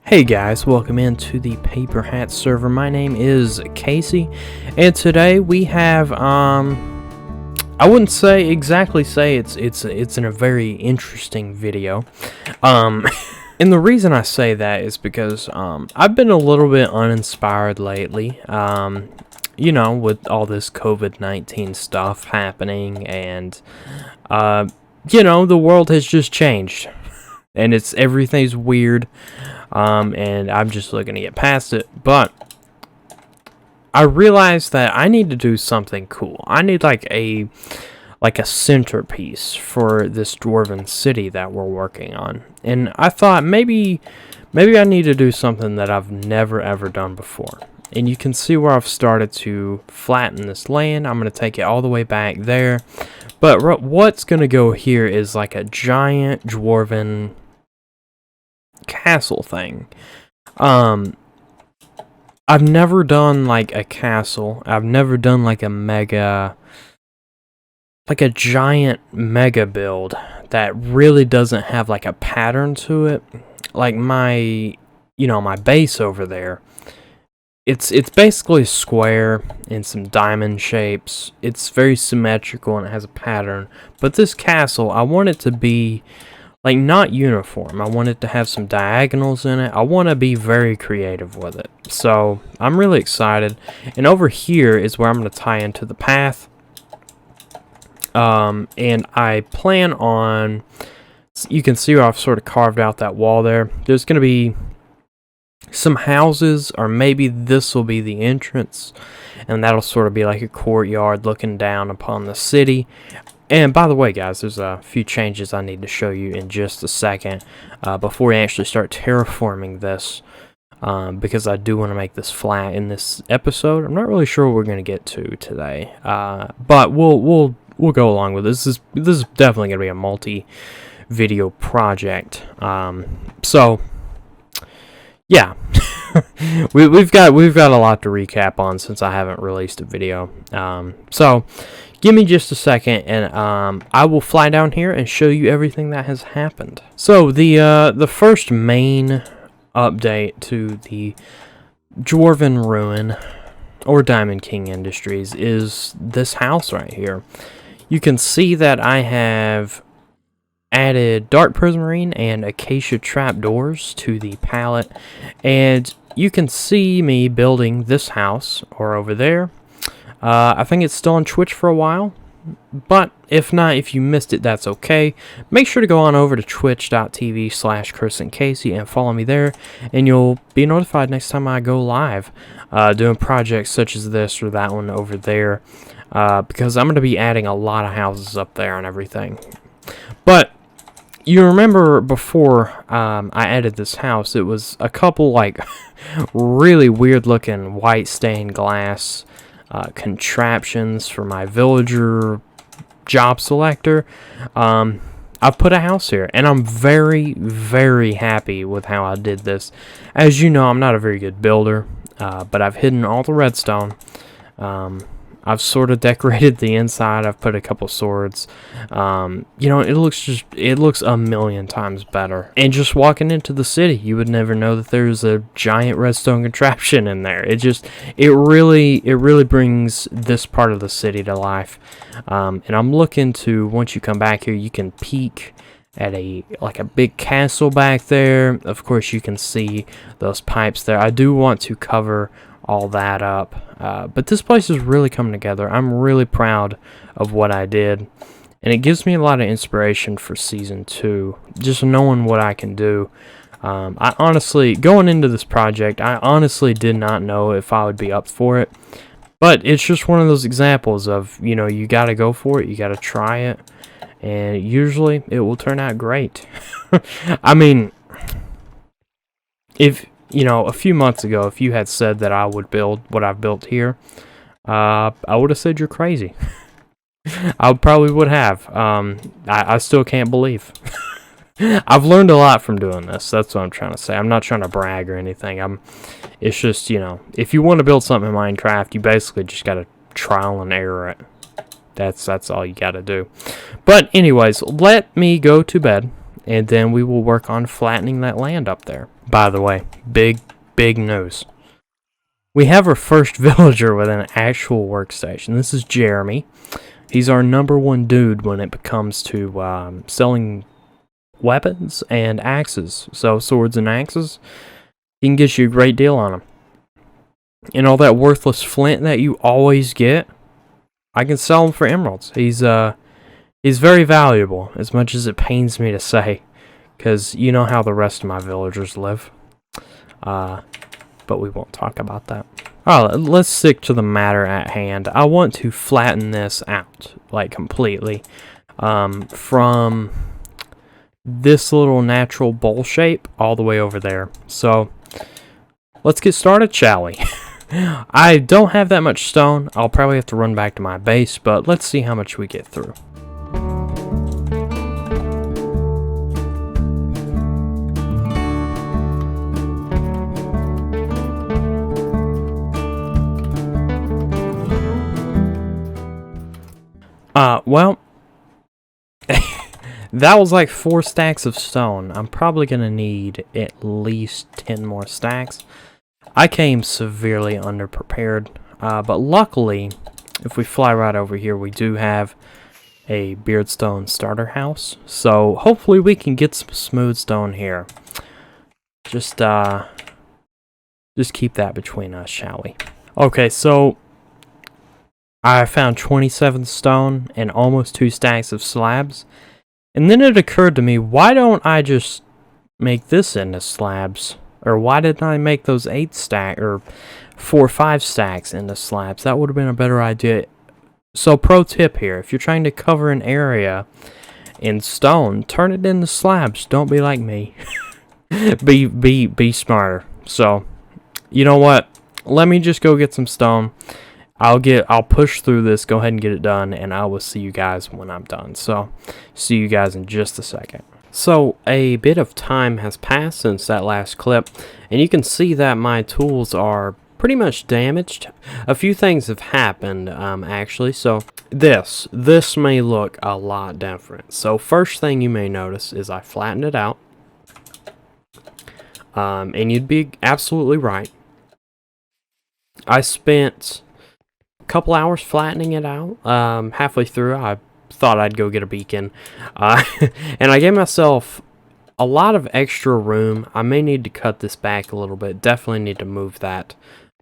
Hey guys, welcome into the Paperhats server. My name is Casey, and today we have I wouldn't say it's in a very interesting video. And the reason I say that is because I've been a little bit uninspired lately. You know, with all this COVID-19 stuff happening, and you know, the world has just changed, and everything's weird. And I'm just looking to get past it, but I realized that I need to do something cool. I need like a centerpiece for this dwarven city that we're working on, and I thought maybe I need to do something that I've never ever done before. And you can see where I've started to flatten this land. I'm going to take it all the way back there, but what's going to go here is like a giant dwarven castle thing. I've never done like a castle. I've never done like a giant mega build that really doesn't have like a pattern to it. Like my base over there, it's basically square and some diamond shapes. It's very symmetrical and it has a pattern. But this castle, I want it to be like not uniform. I want it to have some diagonals in it. I want to be very creative with it. So I'm really excited. And over here is where I'm going to tie into the path. And I plan on, you can see where I've sort of carved out that wall there. There's going to be some houses, or maybe this will be the entrance. And that'll sort of be like a courtyard looking down upon the city. And by the way, guys, there's a few changes I need to show you in just a second before we actually start terraforming this, because I do want to make this flat in this episode. I'm not really sure what we're going to get to today, but we'll go along with this. This is definitely going to be a multi-video project. So yeah, we've got a lot to recap on since I haven't released a video. So give me just a second, and I will fly down here and show you everything that has happened. So the first main update to the Dwarven Ruin, or Diamond King Industries, is this house right here. You can see that I have added dark prismarine and acacia trapdoors to the palette, and you can see me building this house, or over there. I think it's still on Twitch for a while, but if not, if you missed it, that's okay. Make sure to go on over to twitch.tv/Criss&Casey and follow me there, and you'll be notified next time I go live doing projects such as this or that one over there, because I'm going to be adding a lot of houses up there and everything. But you remember before I added this house, it was a couple like really weird looking white stained glass contraptions for my villager job selector. I've put a house here, and I'm very, very happy with how I did this. As you know, I'm not a very good builder, but I've hidden all the redstone. I've sort of decorated the inside. I've put a couple swords. You know, it looks a million times better. And just walking into the city, you would never know that there's a giant redstone contraption in there. It really brings this part of the city to life. And I'm looking to, once you come back here, you can peek at a big castle back there. Of course, you can see those pipes there. I do want to cover all that up, but this place is really coming together. I'm really proud of what I did, and it gives me a lot of inspiration for season 2, just knowing what I can do. I honestly, going into this project, I honestly did not know if I would be up for it, but it's just one of those examples of, you know, you gotta go for it, you gotta try it, and usually it will turn out great. I mean, if you know, a few months ago, if you had said that I would build what I've built here, I would have said you're crazy. I probably would have. I still can't believe. I've learned a lot from doing this. That's what I'm trying to say. I'm not trying to brag or anything. It's just, you know, if you want to build something in Minecraft, you basically just got to trial and error it. That's all you got to do. But anyways, let me go to bed, and then we will work on flattening that land up there. by the way. Big news. We have our first villager with an actual workstation. This is Jeremy. He's our #1 dude when it comes to selling weapons and axes. So swords and axes, he can get you a great deal on them. And all that worthless flint that you always get, I can sell him for emeralds. He's very valuable, as much as it pains me to say, because you know how the rest of my villagers live. But we won't talk about that. Alright, let's stick to the matter at hand. I want to flatten this out, like completely, from this little natural bowl shape all the way over there. So let's get started, shall we? I don't have that much stone. I'll probably have to run back to my base, but let's see how much we get through. Well, that was like 4 stacks of stone. I'm probably gonna need at least 10 more stacks. I came severely underprepared, but luckily, if we fly right over here, we do have a Beardstone starter house. So hopefully we can get some smooth stone here. Just keep that between us, shall we? Okay, so I found 27 stone and almost 2 stacks of slabs. And then it occurred to me, why don't I just make this into slabs? Or why didn't I make those 8 stack or 4 or 5 stacks into slabs? That would have been a better idea. So pro tip here, if you're trying to cover an area in stone, turn it into slabs. Don't be like me. be smarter. So, you know what? Let me just go get some stone. I'll push through this, go ahead and get it done, and I will see you guys when I'm done. So, see you guys in just a second. So, a bit of time has passed since that last clip, and you can see that my tools are pretty much damaged. A few things have happened, actually, so this may look a lot different. So, first thing you may notice is I flattened it out, and you'd be absolutely right. I spent couple hours flattening it out. Halfway through, I thought I'd go get a beacon, and I gave myself a lot of extra room. I may need to cut this back a little bit. Definitely need to move that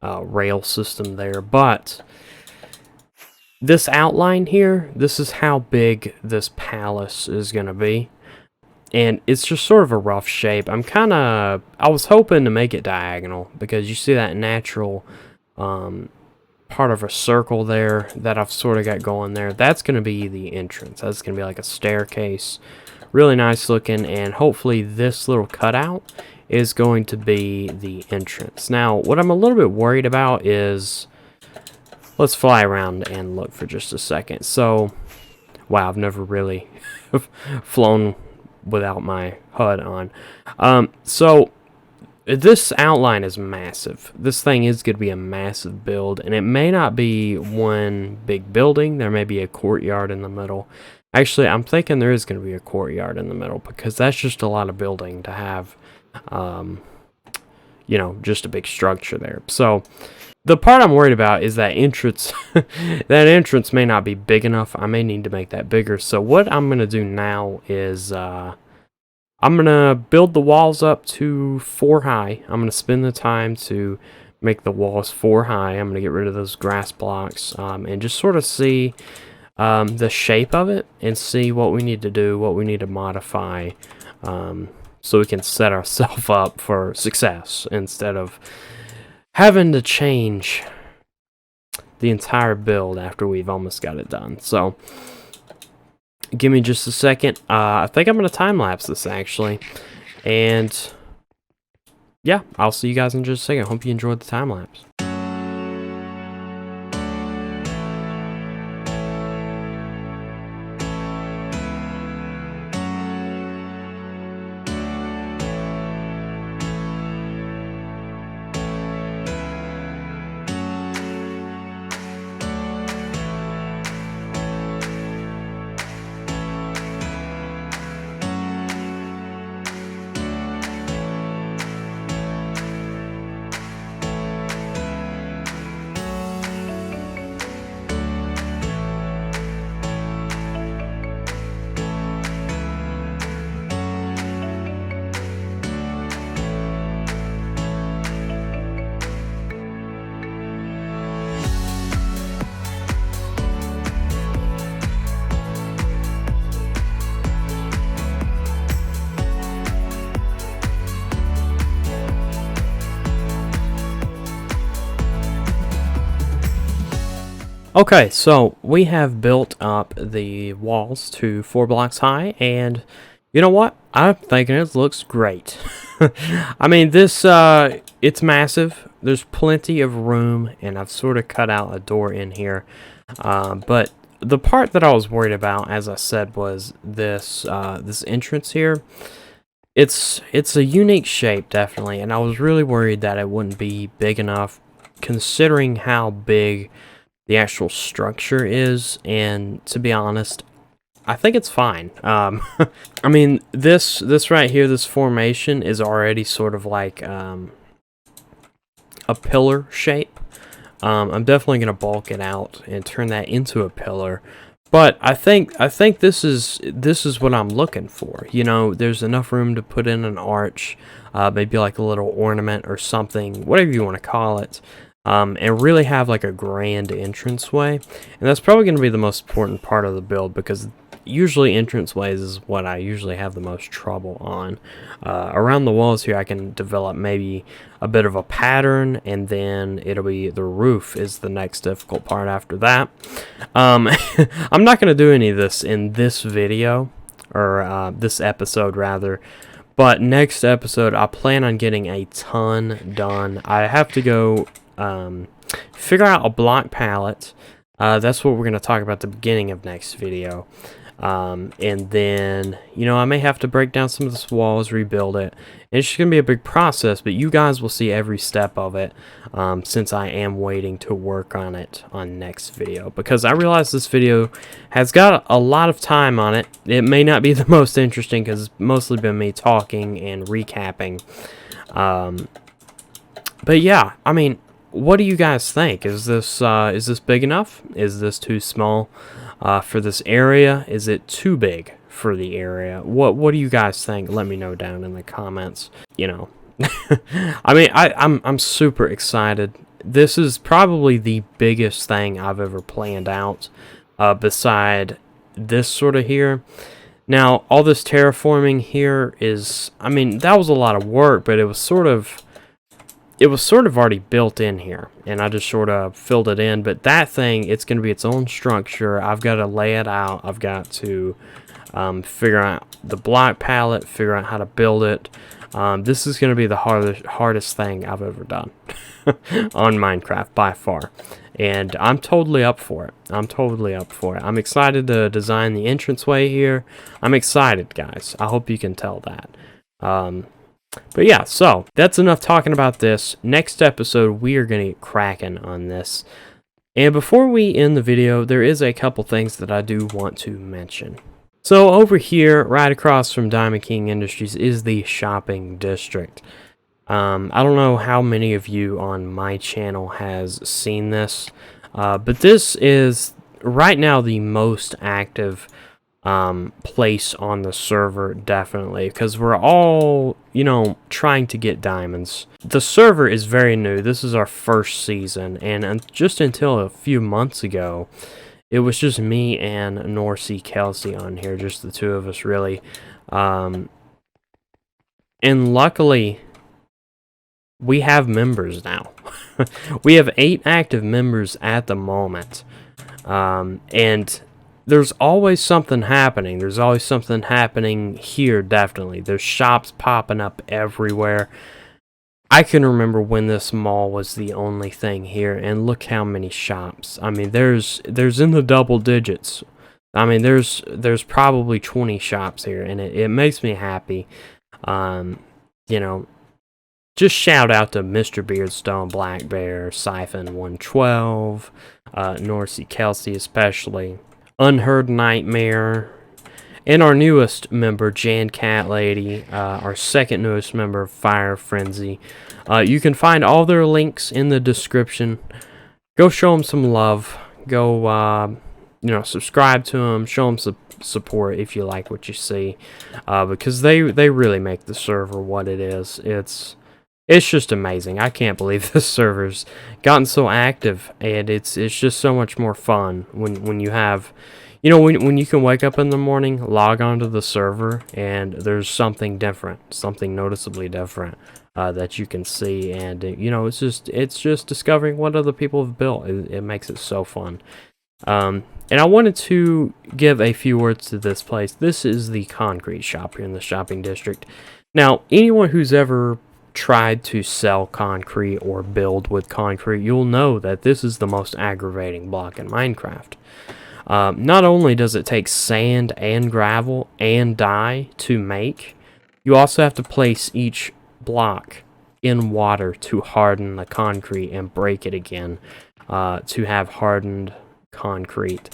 rail system there, but this outline here, this is how big this palace is gonna be, and it's just sort of a rough shape. I was hoping to make it diagonal, because you see that natural part of a circle there that I've sort of got going there. That's going to be the entrance. That's going to be like a staircase. Really nice looking, and hopefully this little cutout is going to be the entrance. Now, what I'm a little bit worried about is, let's fly around and look for just a second. So, wow, I've never really flown without my HUD on. So, this outline is massive. This thing is going to be a massive build, and it may not be one big building. There may be a courtyard in the middle. Actually, I'm thinking there is going to be a courtyard in the middle, because that's just a lot of building to have, you know, just a big structure there. So, the part I'm worried about is that entrance. That entrance may not be big enough. I may need to make that bigger. So, what I'm going to do now is I'm going to build the walls up to 4 high. I'm going to spend the time to make the walls 4 high. I'm going to get rid of those grass blocks, and just sort of see the shape of it, and see what we need to do, what we need to modify, so we can set ourselves up for success instead of having to change the entire build after we've almost got it done. So, give me just a second. I think I'm going to time-lapse this, actually. And, yeah, I'll see you guys in just a second. Hope you enjoyed the time-lapse. Okay, so we have built up the walls to 4 blocks high, and you know what? I'm thinking it looks great. I mean, this, it's massive. There's plenty of room, and I've sort of cut out a door in here. But the part that I was worried about, as I said, was this, this entrance here. It's a unique shape, definitely, and I was really worried that it wouldn't be big enough, considering how big the actual structure is, and to be honest, I think it's fine. I mean, this right here, this formation is already sort of like a pillar shape. I'm definitely gonna bulk it out and turn that into a pillar. But I think this is what I'm looking for. You know, there's enough room to put in an arch, maybe like a little ornament or something, whatever you want to call it. And really have like a grand entranceway, and that's probably going to be the most important part of the build, because usually entranceways is what I usually have the most trouble on. Around the walls here I can develop maybe a bit of a pattern, and then it'll be the roof is the next difficult part after that. I'm not going to do any of this in this video, or this episode rather. But next episode, I plan on getting a ton done. I have to go figure out a block palette. That's what we're going to talk about at the beginning of next video. And then, you know, I may have to break down some of this walls, rebuild it. And it's just going to be a big process, but you guys will see every step of it, since I am waiting to work on it on next video. Because I realize this video has got a lot of time on it. It may not be the most interesting, because it's mostly been me talking and recapping. But yeah, I mean, what do you guys think? Is this big enough? Is this too small for this area? Is it too big for the area? What do you guys think? Let me know down in the comments. You know, I mean, I'm super excited. This is probably the biggest thing I've ever planned out, beside this sort of here. Now, all this terraforming here is, I mean, that was a lot of work, but it was sort of already built in here, and I just sort of filled it in. But that thing, it's going to be its own structure. I've got to lay it out. I've got to figure out the block palette, figure out how to build it. This is going to be the hardest thing I've ever done on Minecraft by far, and I'm totally up for it. I'm excited to design the entranceway here. I'm excited, guys. I hope you can tell that. But yeah, so that's enough talking about this. Next episode, we are going to get cracking on this. And before we end the video, there is a couple things that I do want to mention. So over here, right across from Diamond King Industries, is the shopping district. I don't know how many of you on my channel has seen this, but this is right now the most active place on the server, definitely, because we're all, you know, trying to get diamonds. The server is very new. This is our first season, and just until a few months ago, it was just me and NorseyKelsey on here, just the two of us, really. And luckily, we have members now. We have 8 active members at the moment, and there's always something happening. There's always something happening here, definitely. There's shops popping up everywhere. I can remember when this mall was the only thing here, and look how many shops. I mean, there's in the double digits. I mean, there's probably 20 shops here, and it makes me happy. You know, just shout out to MrBeardstone, Blackcbear, Siphon 112, NorseyKelsey especially, Unheard Nightmare, and our newest member, Jancatlady, our second newest member, Fire Frenzy. You can find all their links in the description. Go show them some love. Go, you know, subscribe to them. Show them some support if you like what you see, because they really make the server what it is. It's just amazing. I can't believe this server's gotten so active, and it's just so much more fun when you have, you know, when you can wake up in the morning, log onto the server, and there's something different, something noticeably different. that you can see, and you know, it's just discovering what other people have built. It makes it so fun. And I wanted to give a few words to this place. This is the concrete shop here in the shopping district. Now, anyone who's ever tried to sell concrete or build with concrete, you'll know that this is the most aggravating block in Minecraft. Not only does it take sand and gravel and dye to make, you also have to place each block in water to harden the concrete and break it again to have hardened concrete.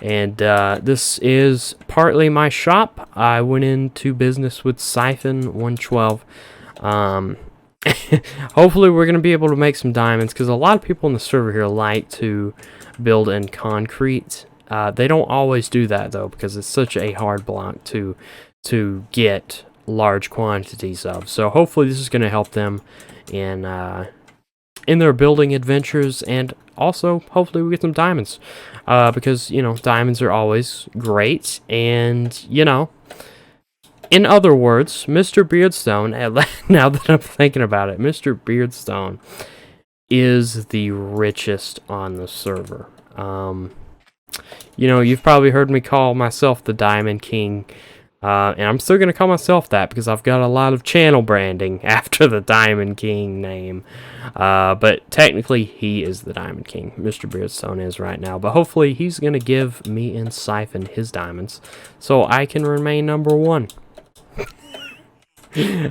And this is partly my shop. I went into business with Siphon 112. Hopefully we're going to be able to make some diamonds, because a lot of people in the server here like to build in concrete. They don't always do that though, because it's such a hard block to get large quantities of. So hopefully this is going to help them in their building adventures, and also hopefully we get some diamonds, because you know, diamonds are always great. And you know, in other words, MrBeardstone, now that I'm thinking about it, MrBeardstone is the richest on the server. You know, you've probably heard me call myself the Diamond King, and I'm still going to call myself that because I've got a lot of channel branding after the Diamond King name. But technically, he is the Diamond King. MrBeardstone is right now. But hopefully, he's going to give me and Siphon his diamonds so I can remain #1.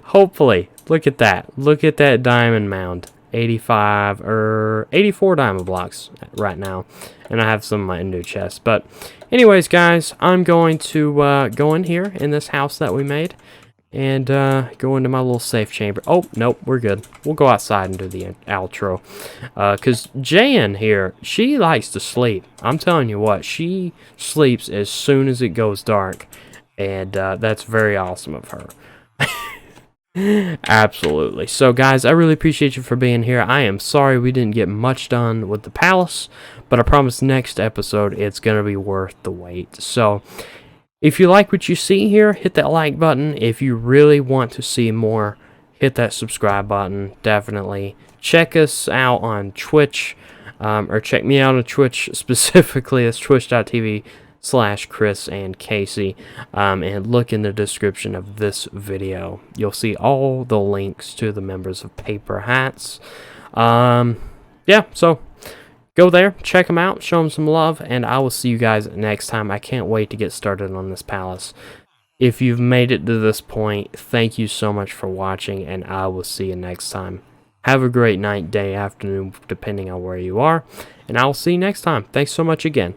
Hopefully. Look at that. Look at that diamond mound. 84 diamond blocks right now, and I have some in my new chest. But anyways, guys, I'm going to go in here in this house that we made and go into my little safe chamber. Oh nope, we're good. We'll go outside and do the outro, because Jan here, she likes to sleep. I'm telling you what, she sleeps as soon as it goes dark, and that's very awesome of her. Absolutely. So guys, I really appreciate you for being here. I am sorry we didn't get much done with the palace, but I promise next episode it's going to be worth the wait. So if you like what you see here, hit that like button. If you really want to see more, hit that subscribe button. Definitely check us out on Twitch, or check me out on Twitch specifically. It's twitch.tv/Criss&Casey, and look in the description of this video. You'll see all the links to the members of Paperhats. Yeah, so go there, check them out, show them some love, and I will see you guys next time. I can't wait to get started on this palace. If you've made it to this point, thank you so much for watching, and I will see you next time. Have a great night, day, afternoon, depending on where you are, and I will see you next time. Thanks so much again.